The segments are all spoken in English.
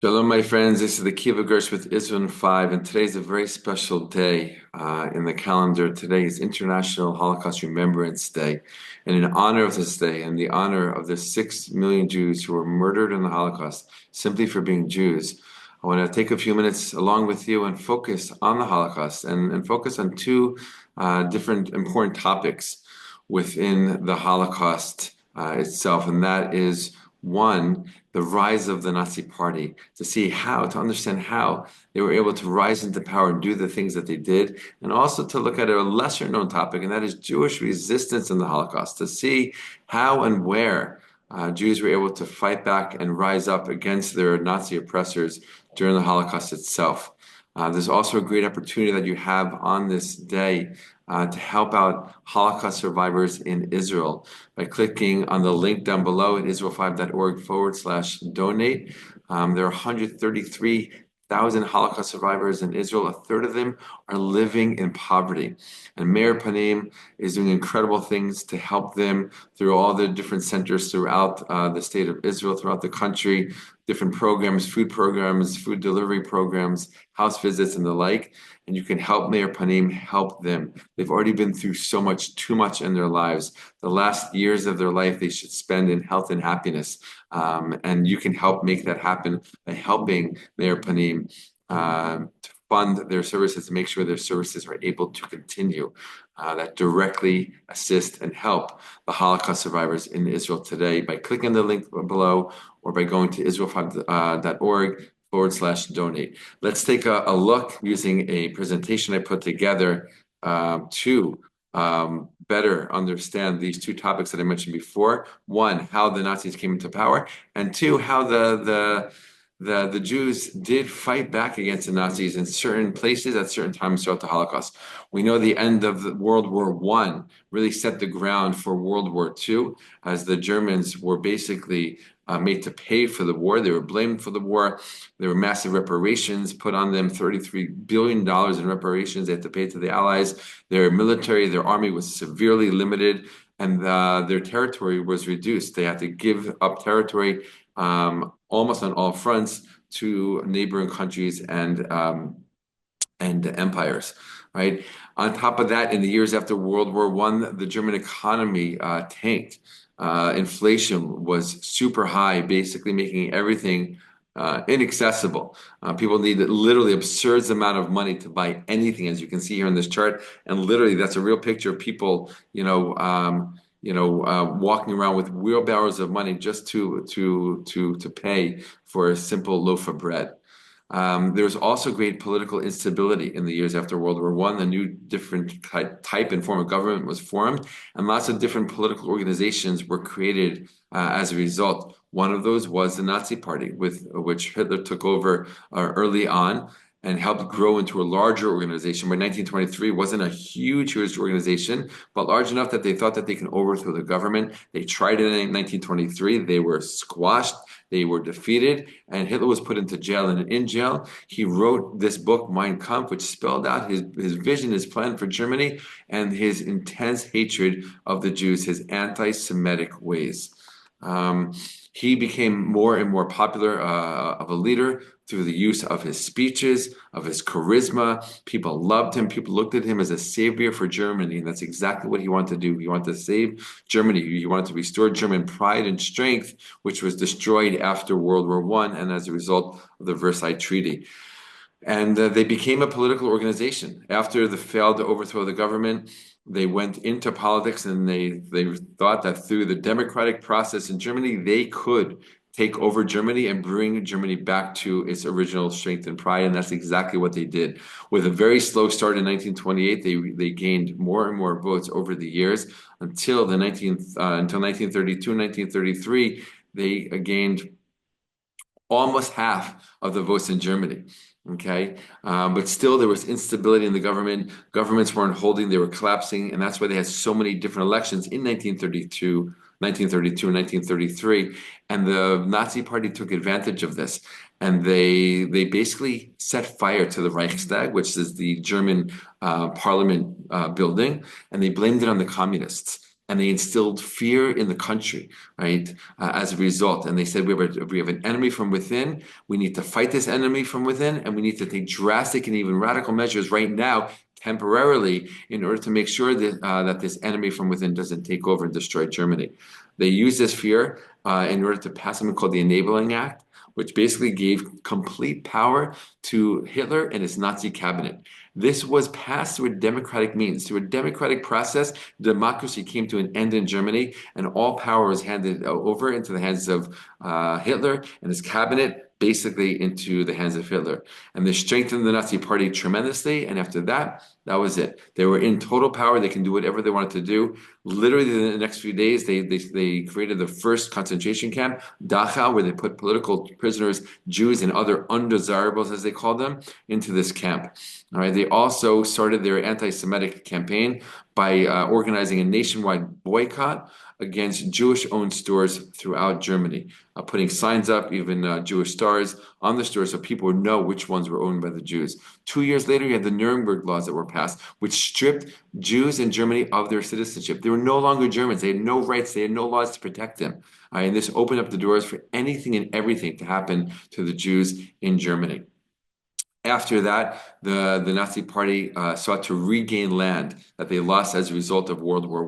Shalom, my friends. This is the Kiva Gersh with Israel 5, and today's a very special day in the calendar. Today is International Holocaust Remembrance Day. And in honor of this day, and the honor of the 6 million Jews who were murdered in the Holocaust simply for being Jews, I want to take a few minutes along with you and focus on the Holocaust and focus on two different important topics within the Holocaust itself. And that is one, the rise of the Nazi Party, to understand how they were able to rise into power and do the things that they did, and also to look at a lesser known topic, and that is Jewish resistance in the Holocaust, to see how and where Jews were able to fight back and rise up against their Nazi oppressors during the Holocaust itself. There's also a great opportunity that you have on this day to help out Holocaust survivors in Israel by clicking on the link down below at israel5.org/donate. There are 133,000 Holocaust survivors in Israel. A third of them are living in poverty. And Meir Panim is doing incredible things to help them through all the different centers throughout the state of Israel, throughout the country, different programs, food delivery programs, house visits, and the like. And you can help Meir Panim help them. They've already been through so much, too much in their lives. The last years of their life they should spend in health and happiness. And you can help make that happen by helping Meir Panim to fund their services, to make sure their services are able to continue, that directly assist and help the Holocaust survivors in Israel today by clicking the link below or by going to israel5.org/donate. Let's take a look using a presentation I put together to better understand these two topics that I mentioned before. One, how the Nazis came into power, and two, how the Jews did fight back against the Nazis in certain places at certain times throughout the Holocaust. We know the end of World War I really set the ground for World War II, as the Germans were basically made to pay for the war. They were blamed for the war. There were massive reparations put on them, $33 billion in reparations they had to pay to the Allies. Their military, their army was severely limited, and their territory was reduced. They had to give up territory almost on all fronts to neighboring countries and empires, right? On top of that, in the years after World War I, the German economy tanked. Inflation was super high, basically making everything inaccessible. People needed literally absurd amount of money to buy anything, as you can see here in this chart. And literally, that's a real picture of people, walking around with wheelbarrows of money just to pay for a simple loaf of bread. There was also great political instability in the years after World War I. A new different type and form of government was formed, and lots of different political organizations were created as a result. One of those was the Nazi Party, with which Hitler took over early on and helped grow into a larger organization. By 1923, it wasn't a huge organization, but large enough that they thought that they can overthrow the government. They tried it in 1923. They were squashed. They were defeated, and Hitler was put into jail. And in jail, he wrote this book, Mein Kampf, which spelled out his vision, his plan for Germany, and his intense hatred of the Jews, his anti-Semitic ways. He became more and more popular of a leader through the use of his speeches, of his charisma. People loved him. People looked at him as a savior for Germany, and that's exactly what he wanted to do. He wanted to save Germany. He wanted to restore German pride and strength, which was destroyed after World War I and as a result of the Versailles Treaty. And they became a political organization. After the failed overthrow of the government, they went into politics, and they thought that through the democratic process in Germany, they could take over Germany and bring Germany back to its original strength and pride. And that's exactly what they did. With a very slow start in 1928, they gained more and more votes over the years until 1932, 1933, they gained almost half of the votes in Germany. Okay, but still there was instability in the government. Governments weren't holding, they were collapsing, and that's why they had so many different elections in 1932, 1932, and 1933. And the Nazi Party took advantage of this, and they basically set fire to the Reichstag, which is the German parliament building, and they blamed it on the communists. and they instilled fear in the country, right? As a result, and they said we have an enemy from within. We need to fight this enemy from within, and we need to take drastic and even radical measures right now, temporarily, in order to make sure that this enemy from within doesn't take over and destroy Germany. They used this fear in order to pass something called the Enabling Act, which basically gave complete power to Hitler and his Nazi cabinet. This was passed through a democratic means, through a democratic process. Democracy came to an end in Germany, and all power was handed over into the hands of Hitler and his cabinet, basically into the hands of Hitler. And this strengthened the Nazi Party tremendously. And after that, that was it. They were in total power. They can do whatever they wanted to do. Literally, in the next few days, they created the first concentration camp, Dachau, where they put political prisoners, Jews, and other undesirables, as they called them, into this camp. All right. They also started their anti-Semitic campaign by organizing a nationwide boycott against Jewish-owned stores throughout Germany, putting signs up, even Jewish stars on the stores so people would know which ones were owned by the Jews. 2 years later, you had the Nuremberg laws that were passed, which stripped Jews in Germany of their citizenship. They were no longer Germans. They had no rights. They had no laws to protect them. And this opened up the doors for anything and everything to happen to the Jews in Germany. After that, the Nazi Party sought to regain land that they lost as a result of World War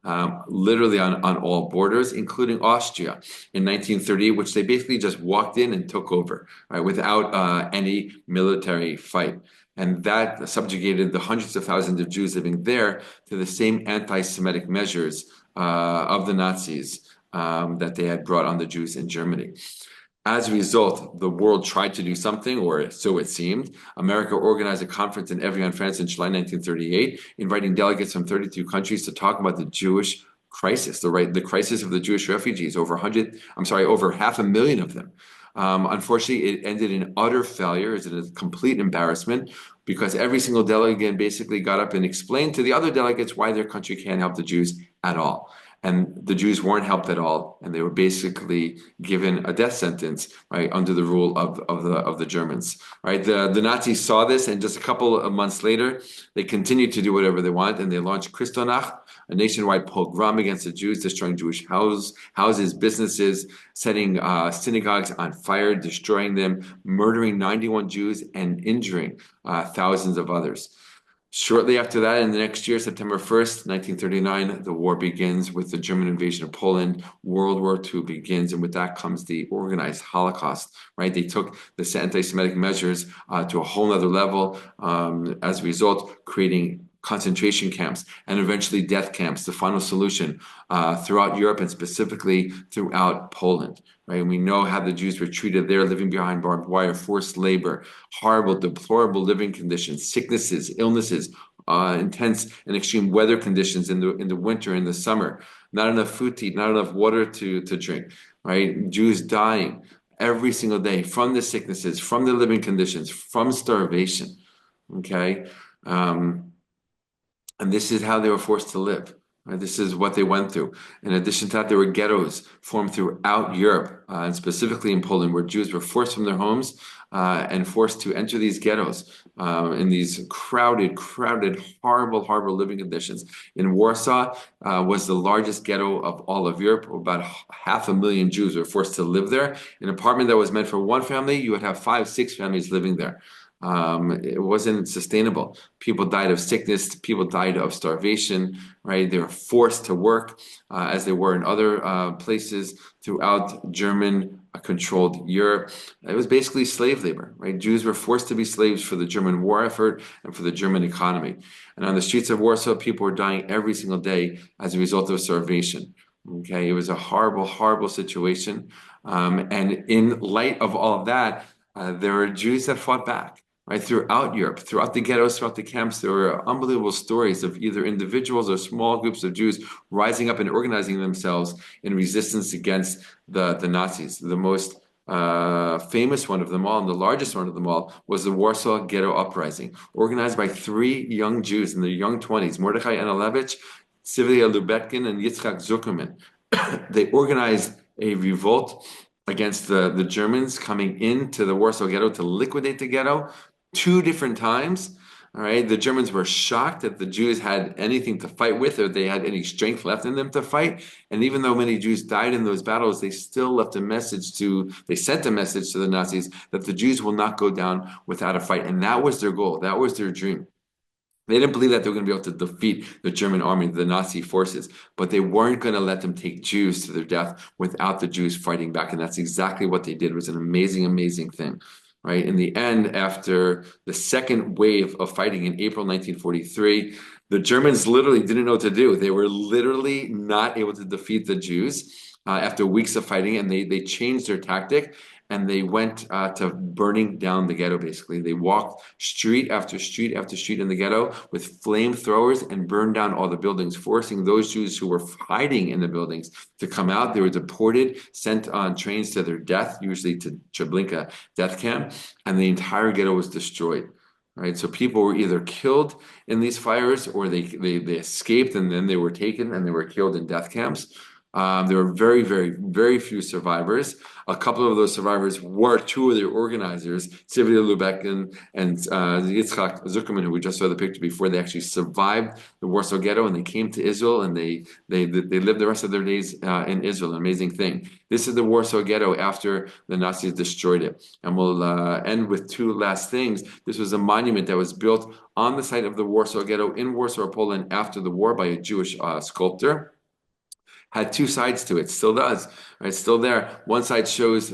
I, literally on all borders, including Austria in 1938, which they basically just walked in and took over, right, without any military fight. And that subjugated the hundreds of thousands of Jews living there to the same anti-Semitic measures of the Nazis that they had brought on the Jews in Germany. As a result, the world tried to do something, or so it seemed. America organized a conference in Evian, France in July 1938, inviting delegates from 32 countries to talk about the Jewish crisis, the crisis of the Jewish refugees, over 500,000 of them. Unfortunately, it ended in utter failure, it's a complete embarrassment, because every single delegate basically got up and explained to the other delegates why their country can't help the Jews at all. And the Jews weren't helped at all, and they were basically given a death sentence, right, under the rule of the Germans, right? The Nazis saw this, and just a couple of months later, they continued to do whatever they wanted, and they launched Kristallnacht, a nationwide pogrom against the Jews, destroying Jewish houses, businesses, setting synagogues on fire, destroying them, murdering 91 Jews, and injuring thousands of others. Shortly after that, in the next year, September 1st, 1939, the war begins with the German invasion of Poland. World War II begins, and with that comes the organized Holocaust, right? They took the anti-Semitic measures to a whole nother level, as a result, creating concentration camps and eventually death camps, the final solution throughout Europe and specifically throughout Poland. Right? And we know how the Jews were treated there, living behind barbed wire, forced labor, horrible, deplorable living conditions, sicknesses, illnesses, intense and extreme weather conditions in the winter and the summer, not enough food to eat, not enough water to drink. Right? Jews dying every single day from the sicknesses, from the living conditions, from starvation. Okay. And this is how they were forced to live. Right? This is what they went through. In addition to that, there were ghettos formed throughout Europe, and specifically in Poland, where Jews were forced from their homes and forced to enter these ghettos in these crowded, horrible, horrible living conditions. In Warsaw was the largest ghetto of all of Europe. About 500,000 Jews were forced to live there. An apartment that was meant for one family, you would have 5, 6 families living there. It wasn't sustainable. People died of sickness. People died of starvation, right? They were forced to work as they were in other places throughout German-controlled Europe. It was basically slave labor, right? Jews were forced to be slaves for the German war effort and for the German economy. And on the streets of Warsaw, people were dying every single day as a result of starvation. Okay, it was a horrible, horrible situation. And in light of all of that, there were Jews that fought back. Right, throughout Europe, throughout the ghettos, throughout the camps, there were unbelievable stories of either individuals or small groups of Jews rising up and organizing themselves in resistance against the Nazis. The most famous one of them all, and the largest one of them all, was the Warsaw Ghetto Uprising, organized by 3 young Jews in their young 20s, Mordechai Anilevich, Sivia Lubetkin, and Yitzhak Zuckerman. They organized a revolt against the Germans coming into the Warsaw Ghetto to liquidate the ghetto 2 different times. All right, the Germans were shocked that the Jews had anything to fight with, or they had any strength left in them to fight. And even though many Jews died in those battles, they still they sent a message to the Nazis that the Jews will not go down without a fight. And that was their goal. That was their dream. They didn't believe that they were going to be able to defeat the German army, the Nazi forces, but they weren't going to let them take Jews to their death without the Jews fighting back. And that's exactly what they did. It was an amazing, amazing thing, right? In the end, after the second wave of fighting in April 1943, the Germans literally didn't know what to do. They were literally not able to defeat the Jews after weeks of fighting, and they changed their tactic and they went to burning down the ghetto, basically. They walked street after street after street in the ghetto with flamethrowers and burned down all the buildings, forcing those Jews who were hiding in the buildings to come out. They were deported, sent on trains to their death, usually to Treblinka death camp, and the entire ghetto was destroyed. Right, so people were either killed in these fires or they escaped and then they were taken and they were killed in death camps. There were very, very, very few survivors. A couple of those survivors were two of their organizers, Sivia Lubeck and Yitzhak Zuckerman, who we just saw the picture before. They actually survived the Warsaw Ghetto and they came to Israel and they lived the rest of their days in Israel. An amazing thing. This is the Warsaw Ghetto after the Nazis destroyed it. And we'll end with two last things. This was a monument that was built on the site of the Warsaw Ghetto in Warsaw, Poland after the war by a Jewish sculptor. Had two sides to it, still does, right? Still there. One side shows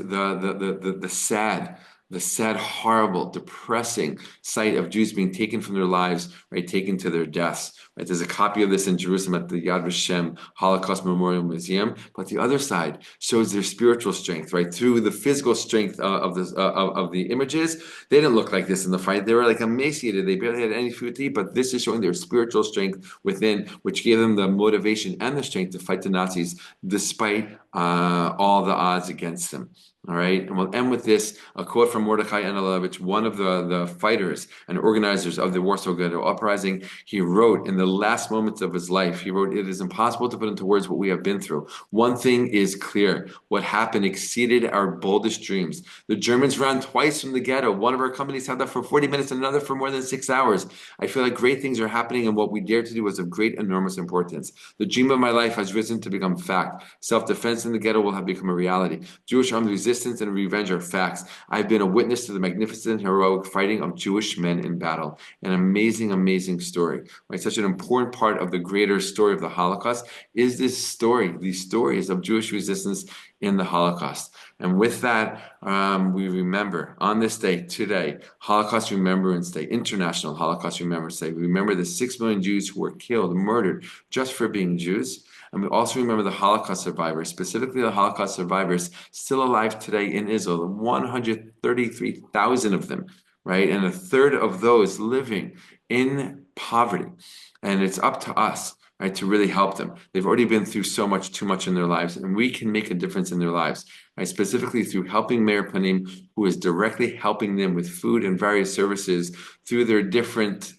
the sad, horrible, depressing sight of Jews being taken from their lives, right? Taken to their deaths, right? There's a copy of this in Jerusalem at the Yad Vashem Holocaust Memorial Museum. But the other side shows their spiritual strength, right? Through the physical strength of the images, they didn't look like this in the fight. They were like emaciated. They barely had any food to eat. But this is showing their spiritual strength within, which gave them the motivation and the strength to fight the Nazis despite all the odds against them. All right, and we'll end with this, a quote from Mordechai Anilovich, one of the fighters and organizers of the Warsaw Ghetto Uprising. He wrote in the last moments of his life, he wrote, "It is impossible to put into words what we have been through. One thing is clear, what happened exceeded our boldest dreams. The Germans ran twice from the ghetto. One of our companies held up for 40 minutes, and another for more than 6 hours. I feel like great things are happening, and what we dare to do is of great, enormous importance. The dream of my life has risen to become fact. Self-defense in the ghetto will have become a reality. Jewish armed resistance and revenge are facts. I've been a witness to the magnificent, heroic fighting of Jewish men in battle." An amazing, amazing story. Right? Such an important part of the greater story of the Holocaust is this story, these stories of Jewish resistance in the Holocaust. And with that, we remember on this day today, Holocaust Remembrance Day, International Holocaust Remembrance Day. We remember the 6 million Jews who were killed, murdered just for being Jews. And we also remember the Holocaust survivors, specifically the Holocaust survivors still alive today in Israel, 133,000 of them, right? And a third of those living in poverty. And it's up to us, right, to really help them. They've already been through so much, too much in their lives, and we can make a difference in their lives, right? Specifically through helping Meir Panim, who is directly helping them with food and various services through their different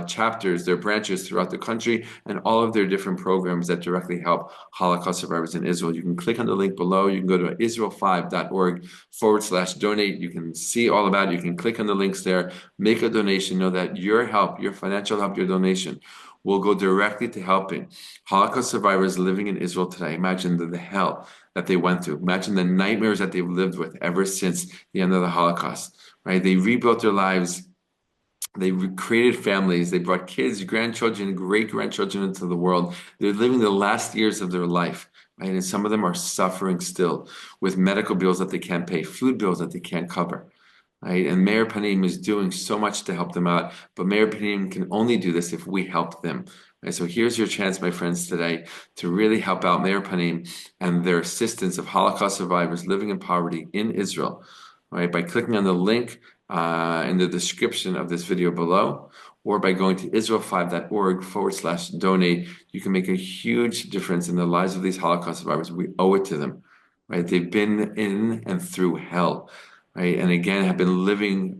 chapters, their branches throughout the country, and all of their different programs that directly help Holocaust survivors in Israel. You can click on the link below. You can go to israel5.org/donate. You can see all about it. You can click on the links there, make a donation. Know that your help, your financial help, your donation will go directly to helping Holocaust survivors living in Israel today. Imagine the hell that they went through. Imagine the nightmares that they've lived with ever since the end of the Holocaust, right? They rebuilt their lives. They created families. They brought kids, grandchildren, great-grandchildren into the world. They're living the last years of their life, right? And some of them are suffering still with medical bills that they can't pay, food bills that they can't cover. Right? And Meir Panim is doing so much to help them out, but Meir Panim can only do this if we help them. Right? So here's your chance, my friends, today to really help out Meir Panim and their assistance of Holocaust survivors living in poverty in Israel, right? By clicking on the link in the description of this video below, or by going to israel5.org/donate. You can make a huge difference in the lives of these Holocaust survivors. We owe it to them, right? They've been in and through hell. Right, and again, have been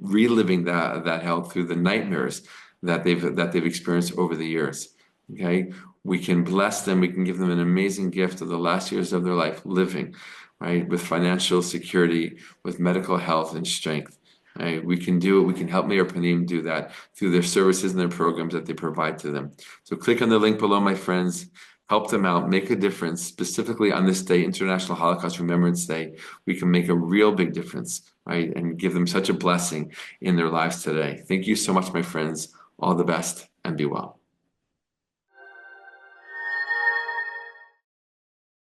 reliving that hell through the nightmares that they've experienced over the years. Okay, we can bless them. We can give them an amazing gift of the last years of their life living, right, with financial security, with medical health and strength. Right? We can do it. We can help Meir Panim do that through their services and their programs that they provide to them. So click on the link below, my friends. Help them out. Make a difference. Specifically on this day, International Holocaust Remembrance Day, we can make a real big difference, right? And give them such a blessing in their lives today. Thank you so much, my friends. All the best and be well.